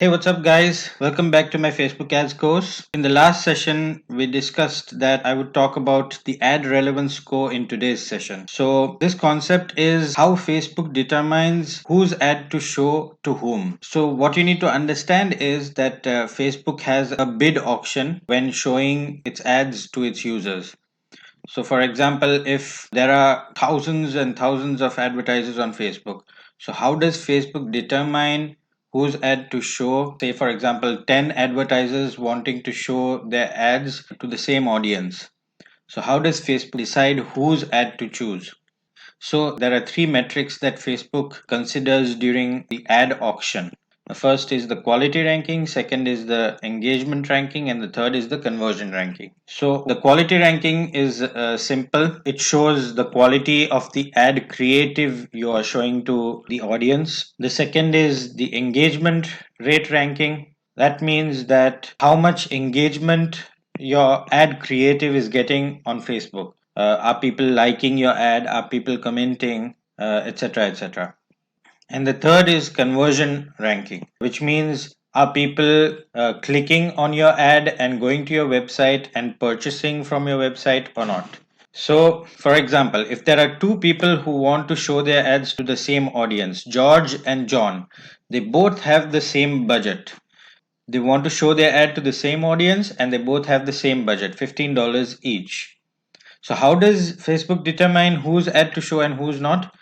Hey, what's up, guys? Welcome back to my Facebook ads course. In the last session, we discussed that I would talk about the ad relevance score in today's session. So, this concept is how Facebook determines whose ad to show to whom. So, what you need to understand is that Facebook has a bid auction when showing its ads to its users. So, for example, if there are thousands and thousands of advertisers on Facebook, so how does Facebook determine whose ad to show? Say, for example, 10 advertisers wanting to show their ads to the same audience. So, how does Facebook decide whose ad to choose? So there are three metrics that Facebook considers during the ad auction. The first is the quality ranking, second is the engagement ranking, and the third is the conversion ranking. So the quality ranking is simple. It shows the quality of the ad creative you are showing to the audience. The second is the engagement rate ranking. That means that how much engagement your ad creative is getting on Facebook. Are people liking your ad? Are people commenting, etc., etc.? And the third is conversion ranking, which means are people clicking on your ad and going to your website and purchasing from your website or not? So, for example, if there are two people who want to show their ads to the same audience, George and John, they both have the same budget. They want to show their ad to the same audience and they both have the same budget, $15 each. So how does Facebook determine whose ad to show and who's not?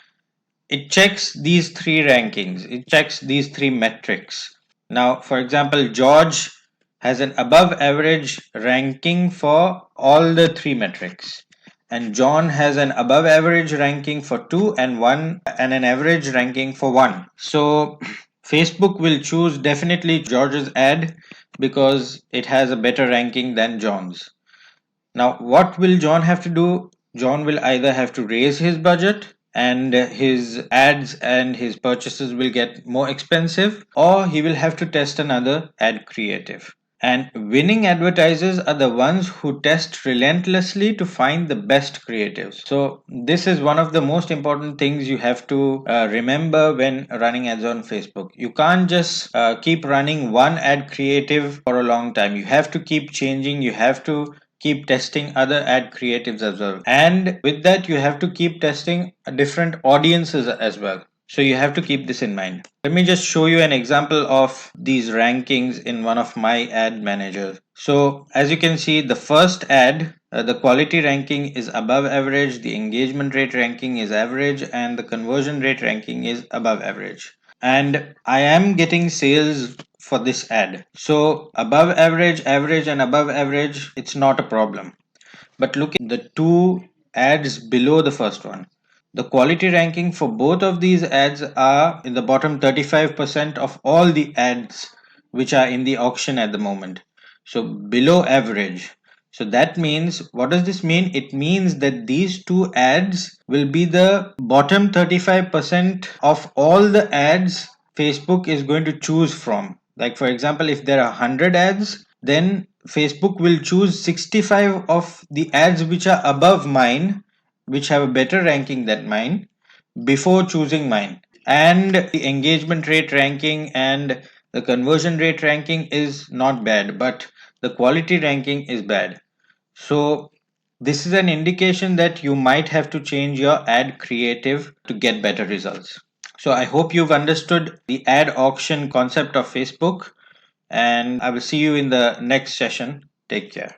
It checks these three rankings. It checks these three metrics. Now, for example, George has an above average ranking for all the three metrics. And John has an above average ranking for two and one and an average ranking for one. So Facebook will choose definitely George's ad because it has a better ranking than John's. Now, what will John have to do? John will either have to raise his budget and his ads and his purchases will get more expensive, or he will have to test another ad creative. And winning advertisers are the ones who test relentlessly to find the best creatives. So, this is one of the most important things you have to remember when running ads on Facebook. You can't just keep running one ad creative for a long time. You have to keep changing, you have to keep testing other ad creatives as well, and with that you have to keep testing different audiences as well. So you have to keep this in mind. Let me just show you an example of these rankings in one of my ad managers. So as you can see, the first ad, the quality ranking is above average, the engagement rate ranking is average, and the conversion rate ranking is above average. And I am getting sales for this ad. So above average, average, and above average, it's not a problem. But look at the two ads below the first one. The quality ranking for both of these ads are in the bottom 35% of all the ads which are in the auction at the moment. So below average. So that means, what does this mean? It means that these two ads will be the bottom 35% of all the ads Facebook is going to choose from. Like, for example, if there are 100 ads, then Facebook will choose 65 of the ads which are above mine, which have a better ranking than mine, before choosing mine. And the engagement rate ranking and the conversion rate ranking is not bad, but the quality ranking is bad. So this is an indication that you might have to change your ad creative to get better results. So I hope you've understood the ad auction concept of Facebook, and I will see you in the next session. Take care.